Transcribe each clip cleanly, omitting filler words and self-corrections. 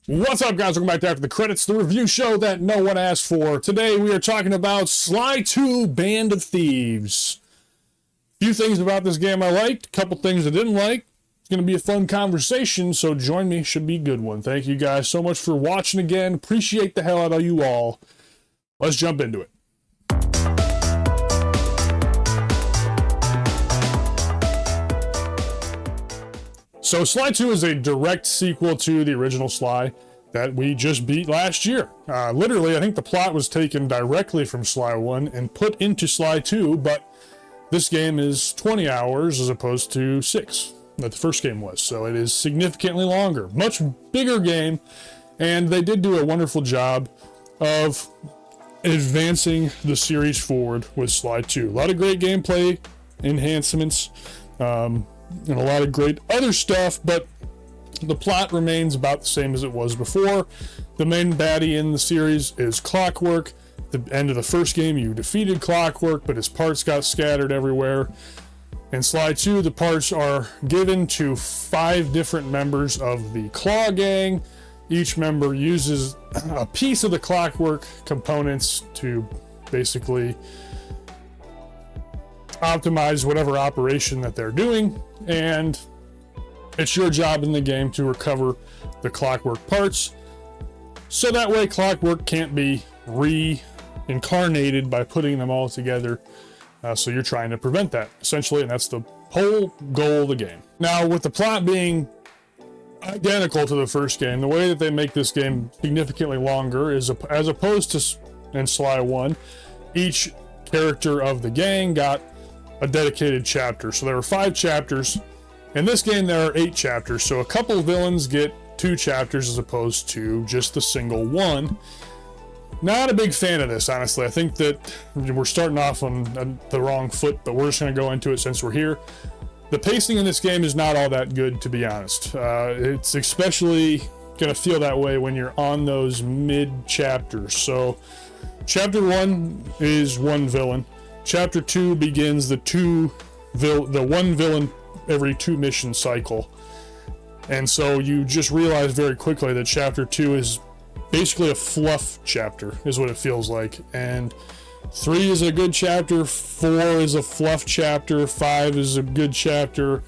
What's up, guys? Welcome back to After the Credits, the review show that no one asked for. Today we are talking about Sly 2 Band of Thieves. A few things about this game I liked, a couple things I didn't like. It's going to be a fun conversation, so join me. Should be a good one. Thank you guys so much for watching again. Appreciate the hell out of you all. Let's jump into it. So Sly 2 is a direct sequel to the original Sly that we just beat last year. Literally, I think the plot was taken directly from Sly 1 and put into Sly 2, but this game is 20 hours as opposed to 6 that the first game was. So it is significantly longer, much bigger game, and they did do a wonderful job of advancing the series forward with Sly 2. A lot of great gameplay enhancements, and a lot of great other stuff, but the plot remains about the same as it was before. The main baddie in the series is Clockwork. At the end of the first game, you defeated Clockwork, but his parts got scattered everywhere. In Sly 2, the parts are given to 5 different members of the Claw Gang. Each member uses a piece of the Clockwork components to basically optimize whatever operation that they're doing, and it's your job in the game to recover the Clockwork parts, so that way Clockwork can't be reincarnated by putting them all together. So you're trying to prevent that, essentially, and that's the whole goal of the game. Now, with the plot being identical to the first game, the way that they make this game significantly longer is, as opposed to in Sly 1, each character of the gang got a dedicated chapter. So there were 5 chapters. In this game there are 8 chapters, so a couple villains get 2 chapters as opposed to just the single one. Not a big fan of this, honestly. I think that we're starting off on the wrong foot, but we're just going to go into it since we're here. The pacing in this game is not all that good, to be honest. It's especially going to feel that way when you're on those mid chapters. So chapter 1 is 1 villain. Chapter 2 begins the 1 villain every 2 mission cycle. And so you just realize very quickly that chapter 2 is basically a fluff chapter, is what it feels like. And 3 is a good chapter, 4 is a fluff chapter, 5 is a good chapter.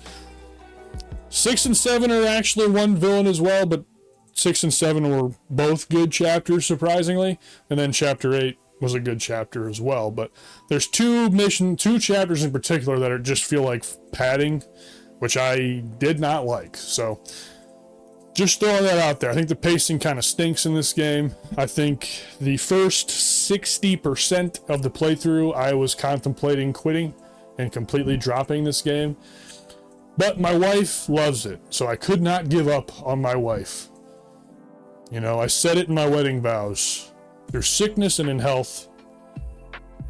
6 and 7 are actually 1 villain as well, but 6 and 7 were both good chapters, surprisingly. And then chapter 8 was a good chapter as well, but there's 2 chapters in particular that just feel like padding, which I did not like. So just throwing that out there. I think the pacing kind of stinks in this game. I think the first 60% of the playthrough I was contemplating quitting and completely dropping this game, but my wife loves it, so I could not give up on my wife. You know, I said it in my wedding vows: through sickness and in health,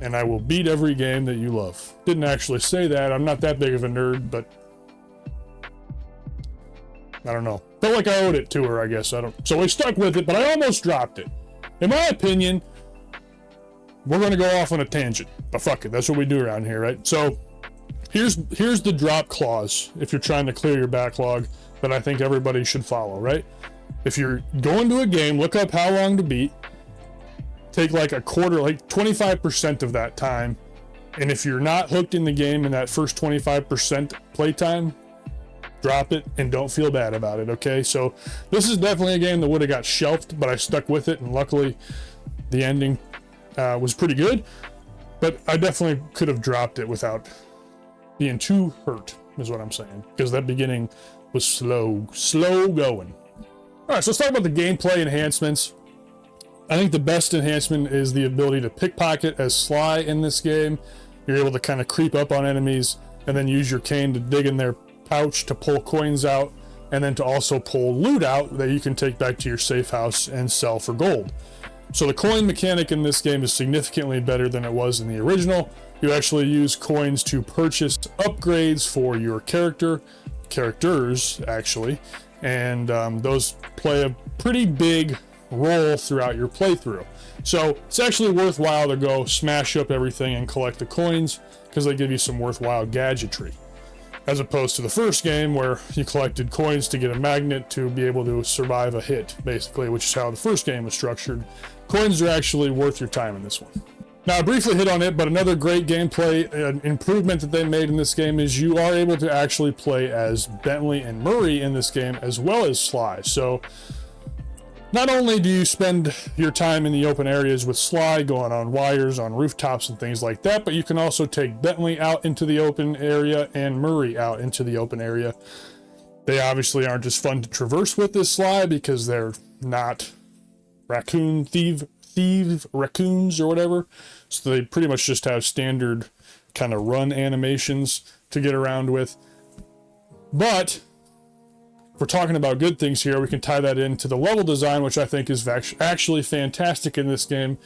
and I will beat every game that you love. Didn't actually say that. I'm not that big of a nerd, but I don't know. Felt like I owed it to her, I guess. So I stuck with it, but I almost dropped it. In my opinion, we're going to go off on a tangent, but fuck it. That's what we do around here, right? So here's the drop clause if you're trying to clear your backlog that I think everybody should follow, right? If you're going to a game, look up how long to beat. Take like a quarter, like 25% of that time. And if you're not hooked in the game in that first 25% playtime, drop it and don't feel bad about it, okay? So this is definitely a game that would have got shelved, but I stuck with it, and luckily the ending was pretty good. But I definitely could have dropped it without being too hurt, is what I'm saying, because that beginning was slow going. All right, so let's talk about the gameplay enhancements. I think the best enhancement is the ability to pickpocket as Sly in this game. You're able to kind of creep up on enemies and then use your cane to dig in their pouch to pull coins out, and then to also pull loot out that you can take back to your safe house and sell for gold. So the coin mechanic in this game is significantly better than it was in the original. You actually use coins to purchase upgrades for your characters actually, and those play a pretty big role throughout your playthrough. So it's actually worthwhile to go smash up everything and collect the coins, because they give you some worthwhile gadgetry. as opposed to the first game where you collected coins to get a magnet to be able to survive a hit, basically, which is how the first game was structured. Coins are actually worth your time in this one. Now, I briefly hit on it, but another great gameplay improvement that they made in this game is you are able to actually play as Bentley and Murray in this game, as well as Sly. So not only do you spend your time in the open areas with Sly, going on wires, on rooftops and things like that, but you can also take Bentley out into the open area and Murray out into the open area. They obviously aren't as fun to traverse with as Sly because they're not thieves, raccoons or whatever. So they pretty much just have standard kind of run animations to get around with. But if we're talking about good things here, we can tie that into the level design, which I think is actually fantastic in this game.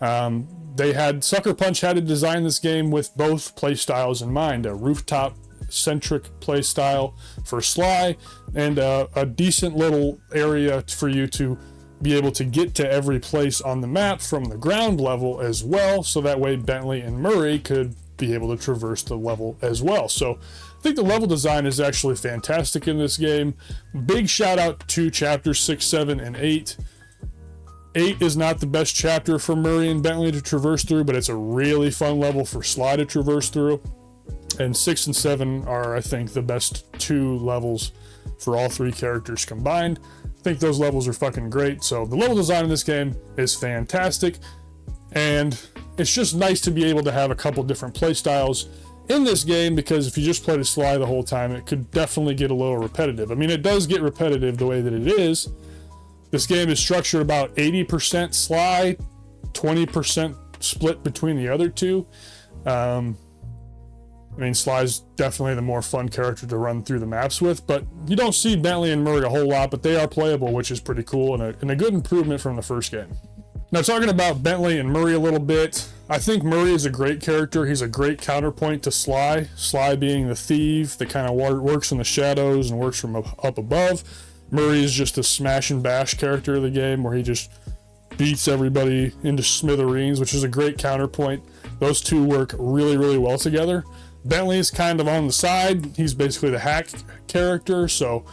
Sucker Punch had to design this game with both play styles in mind, a rooftop centric play style for Sly and a decent little area for you to be able to get to every place on the map from the ground level as well, so that way Bentley and Murray could be able to traverse the level as well. So I think the level design is actually fantastic in this game. Big shout out to chapters 6, 7, and 8. 8 is not the best chapter for Murray and Bentley to traverse through, but it's a really fun level for Sly to traverse through. And 6 and 7 are, I think, the best 2 levels for all 3 characters combined. I think those levels are fucking great. So the level design in this game is fantastic, and it's just nice to be able to have a couple different play styles in this game, because if you just played as Sly the whole time, it could definitely get a little repetitive. I mean, it does get repetitive the way that it is. This game is structured about 80% Sly, 20% split between the other two. I mean, Sly's definitely the more fun character to run through the maps with, but you don't see Bentley and Murray a whole lot, but they are playable, which is pretty cool and a good improvement from the first game. Now, talking about Bentley and Murray a little bit, I think Murray is a great character. He's a great counterpoint to Sly. Sly being the thief that kind of works in the shadows and works from up above. Murray is just a smash and bash character of the game where he just beats everybody into smithereens, which is a great counterpoint. Those two work really, really well together. Bentley's kind of on the side. He's basically the hack character. So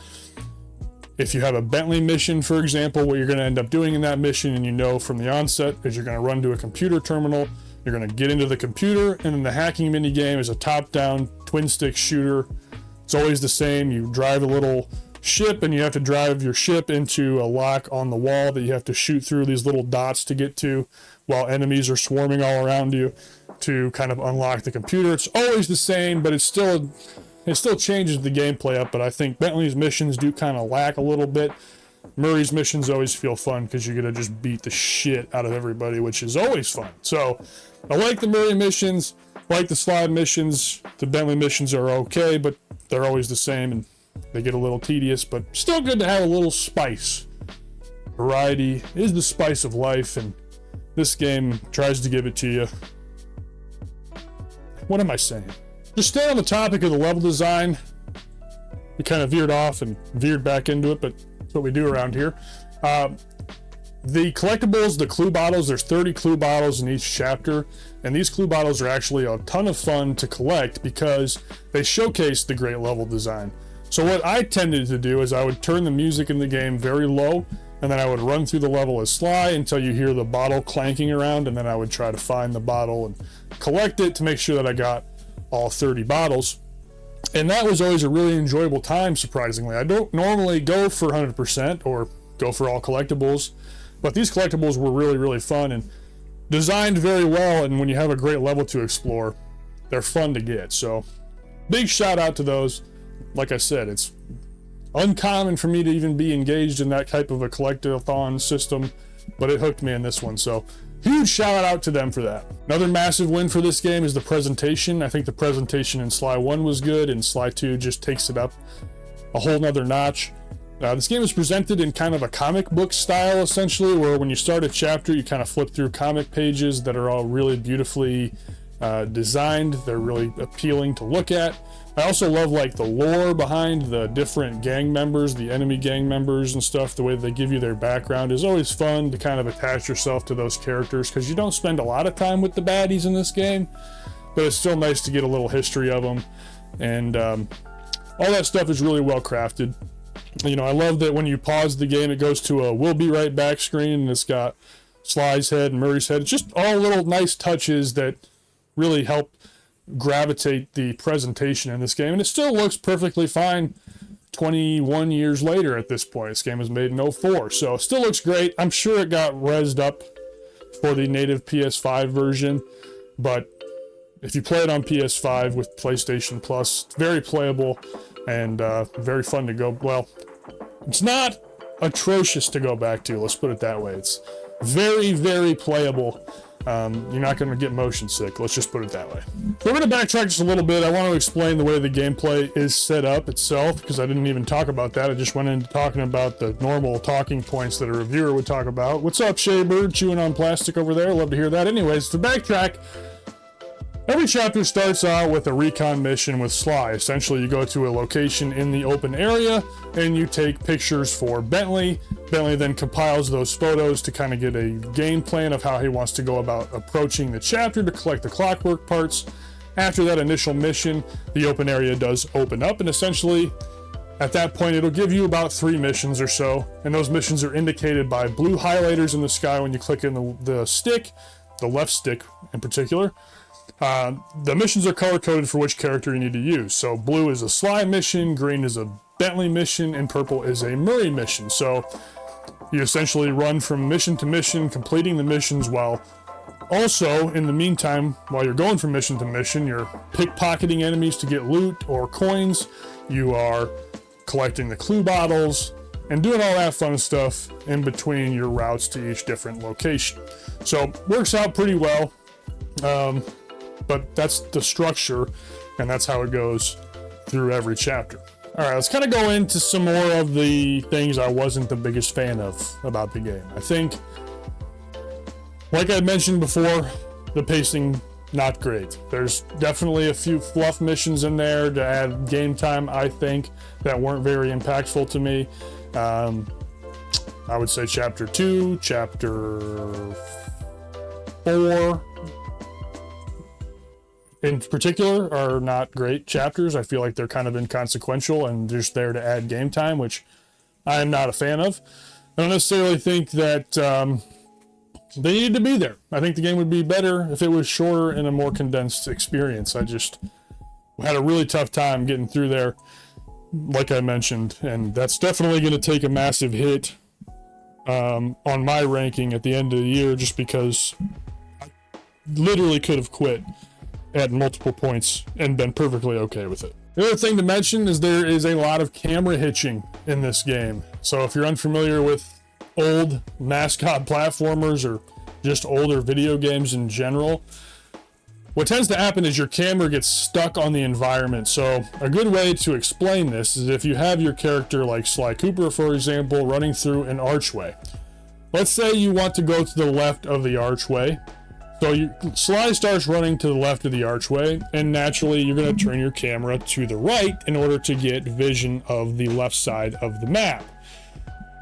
if you have a Bentley mission, for example, what you're going to end up doing in that mission, and you know from the onset, is you're going to run to a computer terminal. You're going to get into the computer, and then the hacking mini game is a top-down twin stick shooter. It's always the same. You drive a little ship, and you have to drive your ship into a lock on the wall that you have to shoot through these little dots to get to, while enemies are swarming all around you to kind of unlock the computer. It's always the same, but it still changes the gameplay up. But I think Bentley's missions do kind of lack a little bit. Murray's missions always feel fun because you're gonna just beat the shit out of everybody, which is always fun. So I like the Murray missions, like the Sly missions. The Bentley missions are okay, but they're always the same and they get a little tedious, but still good to have a little spice. Variety is the spice of life, and this game tries to give it to you. What am I saying? Just stay on the topic of the level design. We kind of veered off and veered back into it, but that's what we do around here. The collectibles, the clue bottles, there's 30 clue bottles in each chapter, and these clue bottles are actually a ton of fun to collect because they showcase the great level design. So what I tended to do is I would turn the music in the game very low, and then I would run through the level as Sly until you hear the bottle clanking around, and then I would try to find the bottle and collect it to make sure that I got all 30 bottles. And that was always a really enjoyable time, surprisingly. I don't normally go for 100% or go for all collectibles, but these collectibles were really, really fun and designed very well, and when you have a great level to explore, they're fun to get. So big shout out to those. Like I said, it's uncommon for me to even be engaged in that type of a collectathon system, but it hooked me in this one. So huge shout out to them for that. Another massive win for this game is the presentation. I think the presentation in Sly 1 was good, and Sly 2 just takes it up a whole nother notch. This game is presented in kind of a comic book style, essentially, where when you start a chapter, you kind of flip through comic pages that are all really beautifully designed. They're really appealing to look at. I also love like the lore behind the different gang members, the enemy gang members and stuff. The way they give you their background is always fun to kind of attach yourself to those characters, because you don't spend a lot of time with the baddies in this game, but it's still nice to get a little history of them. and all that stuff is really well crafted. You know, I love that when you pause the game, it goes to a "we'll be right back" screen, and it's got Sly's head and Murray's head. It's just all little nice touches that really help gravitate the presentation in this game, and it still looks perfectly fine 21 years later at this point. This game was made in 04, so it still looks great. I'm sure it got rezzed up for the native PS5 version, but if you play it on PS5 with PlayStation Plus, it's very playable and very fun to go. Well, it's not atrocious to go back to, let's put it that way. It's very, very playable. You're not going to get motion sick, let's just put it that way. So we're going to backtrack just a little bit. I want to explain the way the gameplay is set up itself, because I didn't even talk about that. I just went into talking about the normal talking points that a reviewer would talk about. What's up, Shaybird, chewing on plastic over there? Love to hear that. Anyways, to backtrack, every chapter starts out with a recon mission with Sly. Essentially, you go to a location in the open area and you take pictures for Bentley. Bentley then compiles those photos to kind of get a game plan of how he wants to go about approaching the chapter to collect the clockwork parts. After that initial mission, the open area does open up, and essentially at that point it'll give you about 3 missions or so, and those missions are indicated by blue highlighters in the sky when you click in the stick, the left stick in particular. The missions are color-coded for which character you need to use. So blue is a Sly mission, green is a Bentley mission, and purple is a Murray mission. So you essentially run from mission to mission, completing the missions, while also, in the meantime, while you're going from mission to mission, you're pickpocketing enemies to get loot or coins, you are collecting the clue bottles, and doing all that fun stuff in between your routes to each different location. So, works out pretty well. But that's the structure, and that's how it goes through every chapter. All right, let's kind of go into some more of the things I wasn't the biggest fan of about the game. I think, like I mentioned before, the pacing, not great. There's definitely a few fluff missions in there to add game time, I think, that weren't very impactful to me. I would say Chapter 2, Chapter 4, in particular, are not great chapters. I feel like they're kind of inconsequential and just there to add game time, which I am not a fan of. I don't necessarily think that they needed to be there. I think the game would be better if it was shorter and a more condensed experience. I just had a really tough time getting through there, like I mentioned, and that's definitely going to take a massive hit on my ranking at the end of the year, just because I literally could have quit at multiple points and been perfectly okay with it. The other thing to mention is there is a lot of camera hitching in this game. So if you're unfamiliar with old mascot platformers or just older video games in general, what tends to happen is your camera gets stuck on the environment. So a good way to explain this is if you have your character like Sly Cooper, for example, running through an archway. Let's say you want to go to the left of the archway. So Sly starts running to the left of the archway, and naturally you're going to turn your camera to the right in order to get vision of the left side of the map.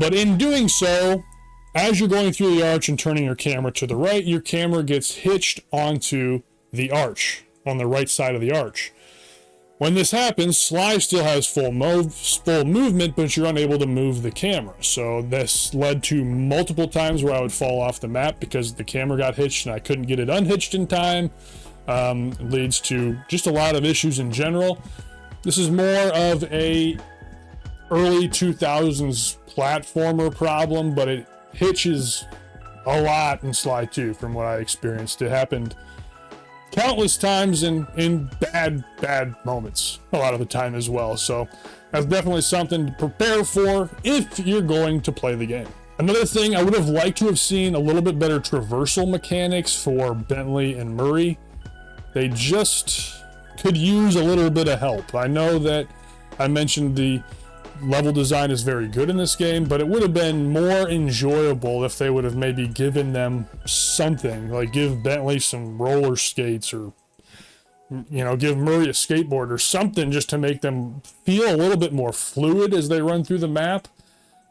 But in doing so, as you're going through the arch and turning your camera to the right, your camera gets hitched onto the arch, on the right side of the arch. When this happens, Sly still has full movement, but you're unable to move the camera. So this led to multiple times where I would fall off the map because the camera got hitched and I couldn't get it unhitched in time. It leads to just a lot of issues in general. This is more of a early 2000s platformer problem, but it hitches a lot in Sly 2 from what I experienced. It happened countless times in bad moments a lot of the time as well. So that's definitely something to prepare for if you're going to play the game. Another thing, I would have liked to have seen a little bit better traversal mechanics for Bentley and Murray. They just could use a little bit of help. I know that I mentioned the level design is very good in this game, but it would have been more enjoyable if they would have maybe given them something, like give Bentley some roller skates, or give Murray a skateboard or something, just to make them feel a little bit more fluid as they run through the map.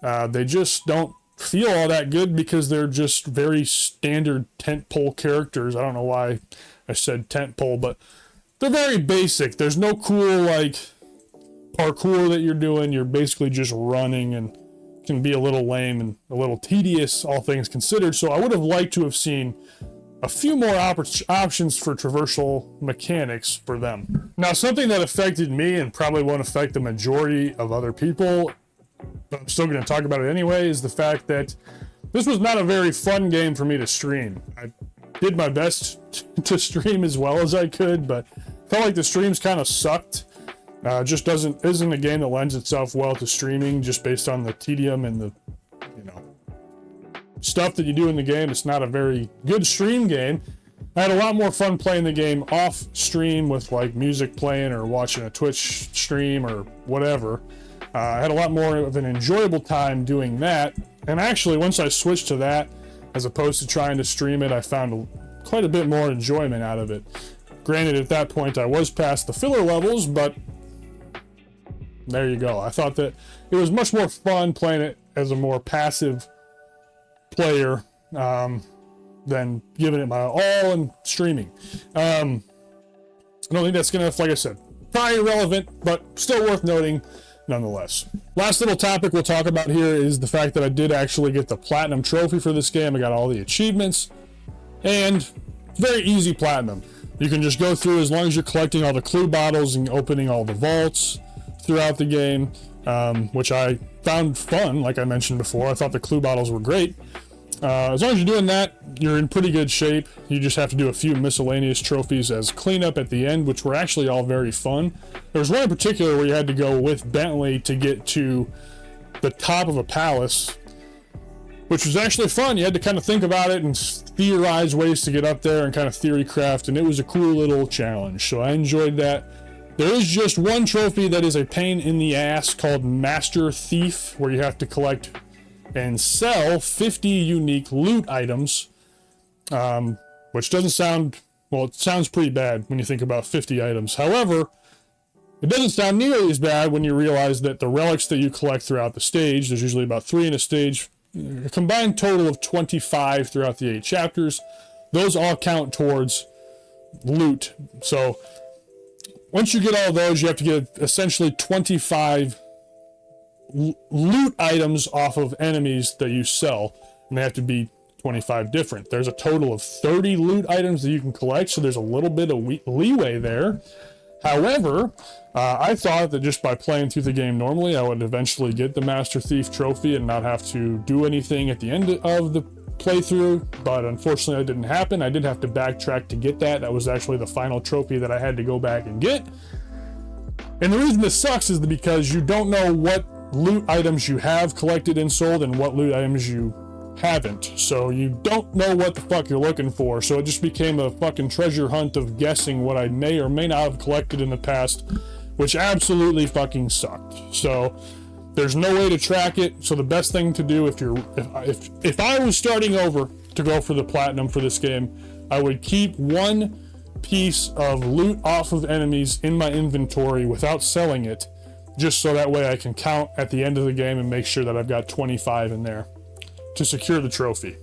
They just don't feel all that good because they're just very standard tentpole characters. I don't know why I said tentpole, but they're very basic. There's no cool like parkour that you're doing. You're basically just running, and can be a little lame and a little tedious, all things considered. So I would have liked to have seen a few more options for traversal mechanics for them. Now, something that affected me and probably won't affect the majority of other people, but I'm still going to talk about it anyway, is the fact that this was not a very fun game for me to stream. I did my best to stream as well as I could, but felt like the streams kind of sucked. Just isn't a game that lends itself well to streaming, just based on the tedium and the, you know, stuff that you do in the game. It's not a very good stream game. I had a lot more fun playing the game off stream with like music playing or watching a Twitch stream or whatever. I had a lot more of an enjoyable time doing that. And actually, once I switched to that, as opposed to trying to stream it, I found quite a bit more enjoyment out of it. Granted, at that point, I was past the filler levels, but there you go. I thought that it was much more fun playing it as a more passive player than giving it my all and streaming. I don't think that's gonna, like I said, probably irrelevant, but still worth noting nonetheless. Last little topic we'll talk about here is the fact that I did actually get the platinum trophy for this game. I got all the achievements, and very easy platinum. You can just go through, as long as you're collecting all the clue bottles and opening all the vaults throughout the game, which I found fun. Like I mentioned before, I thought the clue bottles were great. As long as you're doing that, you're in pretty good shape. You just have to do a few miscellaneous trophies as cleanup at the end, which were actually all very fun. There was one in particular where you had to go with Bentley to get to the top of a palace, which was actually fun. You had to kind of think about it and theorize ways to get up there and kind of theory craft, and it was a cool little challenge, so I enjoyed that. There is just one trophy that is a pain in the ass called Master Thief, where you have to collect and sell 50 unique loot items, which doesn't sound, well, it sounds pretty bad when you think about 50 items. However, it doesn't sound nearly as bad when you realize that the relics that you collect throughout the stage, there's usually about 3 in a stage, a combined total of 25 throughout the 8 chapters, those all count towards loot. So once you get all those, you have to get essentially 25 loot items off of enemies that you sell, and they have to be 25 different. There's a total of 30 loot items that you can collect, so there's a little bit of leeway there. However, I thought that just by playing through the game normally, I would eventually get the Master Thief trophy and not have to do anything at the end of the playthrough, but unfortunately that didn't happen. I did have to backtrack to get that. That was actually the final trophy that I had to go back and get. And the reason this sucks is because you don't know what loot items you have collected and sold and what loot items you haven't. So you don't know what the fuck you're looking for. So it just became a fucking treasure hunt of guessing what I may or may not have collected in the past, which absolutely fucking sucked. So there's no way to track it. So the best thing to do if I was starting over to go for the platinum for this game, I would keep one piece of loot off of enemies in my inventory without selling it, just so that way I can count at the end of the game and make sure that I've got 25 in there to secure the trophy.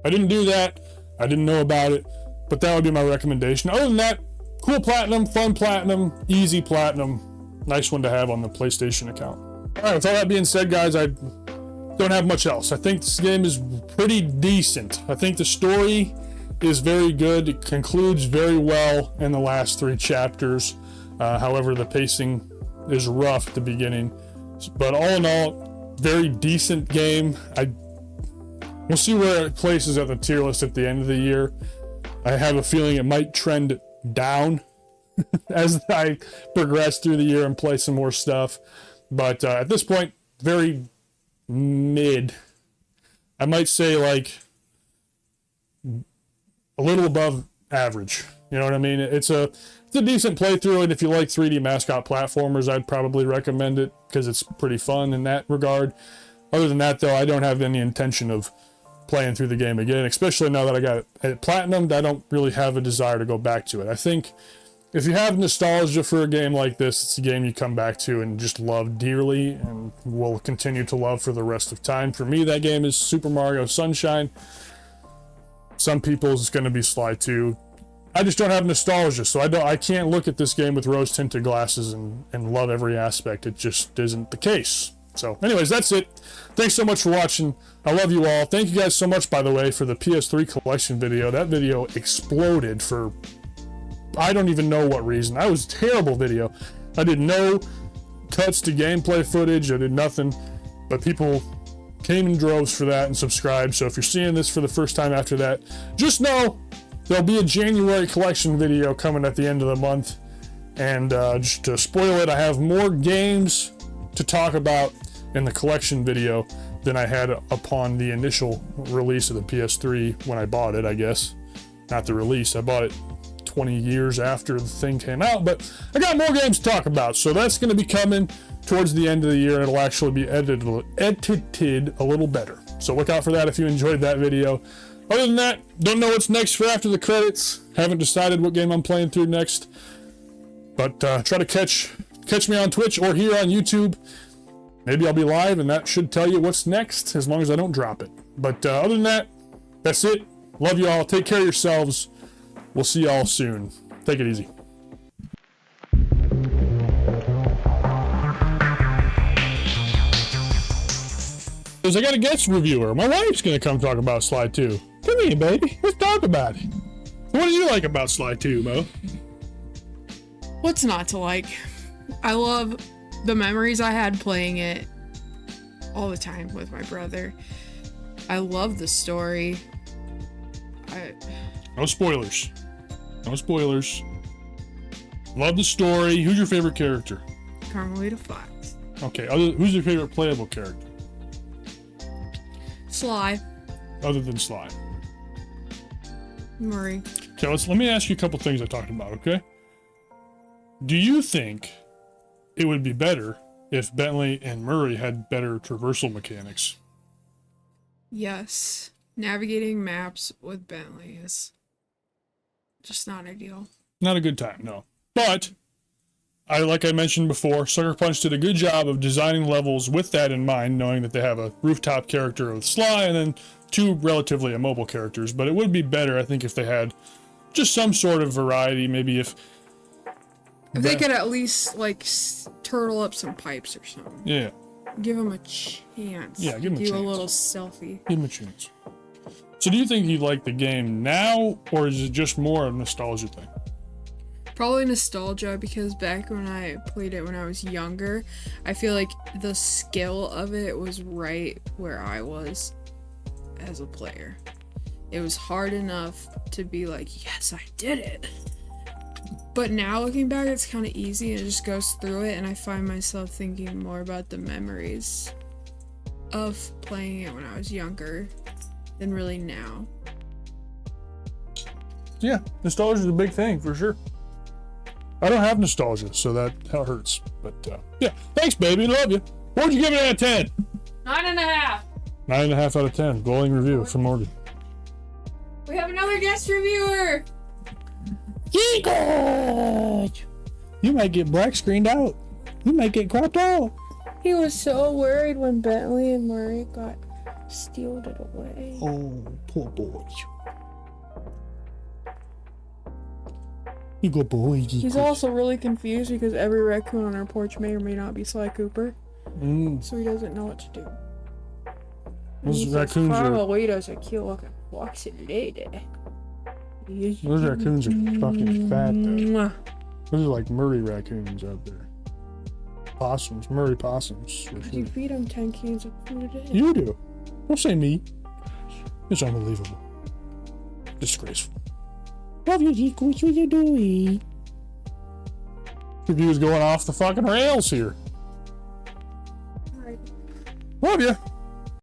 I didn't do that. I didn't know about it, but that would be my recommendation. Other than that, cool platinum, fun platinum, easy platinum. Nice one to have on the PlayStation account. All right, with all that being said, guys, I don't have much else. I think this game is pretty decent. I think the story is very good. It concludes very well in the last 3 chapters. However, the pacing is rough at the beginning. But all in all, very decent game. We'll see where it places at the tier list at the end of the year. I have a feeling it might trend down as I progress through the year and play some more stuff. But at this point, very mid. I might say like a little above average. You know what I mean? It's a decent playthrough, and if you like 3D mascot platformers, I'd probably recommend it because it's pretty fun in that regard. Other than that, though, I don't have any intention of playing through the game again, especially now that I got it platinumed. I don't really have a desire to go back to it. I think if you have nostalgia for a game like this, it's a game you come back to and just love dearly and will continue to love for the rest of time. For me, that game is Super Mario Sunshine. Some people's it's going to be Sly 2. I just don't have nostalgia, so I can't look at this game with rose-tinted glasses and love every aspect. It just isn't the case. So, anyways, that's it. Thanks so much for watching. I love you all. Thank you guys so much, by the way, for the PS3 collection video. That video exploded for I don't even know what reason. That was a terrible video. I did no cuts to gameplay footage. I did nothing, but people came in droves for that and subscribed. So if you're seeing this for the first time after that, just know there'll be a January collection video coming at the end of the month. And just to spoil it, I have more games to talk about in the collection video than I had upon the initial release of the PS3 when I bought it, I guess. Not the release, I bought it 20 years after the thing came out, but I got more games to talk about, so that's going to be coming towards the end of the year, and it'll actually be edited a little better. So look out for that if you enjoyed that video. Other than that, don't know what's next for after the credits. Haven't decided what game I'm playing through next, but try to catch me on Twitch or here on YouTube. Maybe I'll be live, and that should tell you what's next, as long as I don't drop it. But other than that, that's it. Love you all. Take care of yourselves. We'll see y'all soon. Take it easy. I got a guest reviewer. My wife's gonna come talk about Sly 2. Come here, baby. Let's talk about it. What do you like about Sly 2, Mo? What's not to like? I love the memories I had playing it all the time with my brother. I love the story. No spoilers. No spoilers. Love the story. Who's your favorite character? Carmelita Fox. Okay, who's your favorite playable character? Sly. Other than Sly. Murray. Okay, let me ask you a couple things I talked about, okay? Do you think it would be better if Bentley and Murray had better traversal mechanics? Yes. Navigating maps with Bentley is just not ideal. Not a good time, no. But, like I mentioned before, Sucker Punch did a good job of designing levels with that in mind, knowing that they have a rooftop character with Sly and then two relatively immobile characters. But it would be better, I think, if they had just some sort of variety. Maybe if they could at least, like, turtle up some pipes or something. Yeah. Give them a chance. Yeah, give them a chance. Do a little selfie. Give them a chance. So do you think you like the game now, or is it just more a nostalgia thing? Probably nostalgia, because back when I played it when I was younger, I feel like the skill of it was right where I was as a player. It was hard enough to be like, yes, I did it. But now looking back, it's kind of easy and it just goes through it, and I find myself thinking more about the memories of playing it when I was younger than really now. Yeah, nostalgia is a big thing for sure. I don't have nostalgia, so that hurts. But yeah, thanks, baby. Love you. What would you give it out of 10? 9.5. 9.5 out of 10. Glowing review from Morgan. We have another guest reviewer. Good. You might get black screened out. You might get cropped out. He was so worried when Bentley and Murray got stealed it away. Oh, poor boy. You good boy. He's also really confused because every raccoon on our porch may or may not be Sly Cooper. So he doesn't know what to do. Those raccoons are... Carmelita's a cute looking foxy lady. Those raccoons are fucking fat, though. Those are like Murray raccoons out there. Possums. Murray possums. For sure. You feed them 10 cans of food a day. You do. Don't say me. It's unbelievable. Disgraceful. Love you, Zeke. What you doing? Review's going off the fucking rails here. Alright. Love you.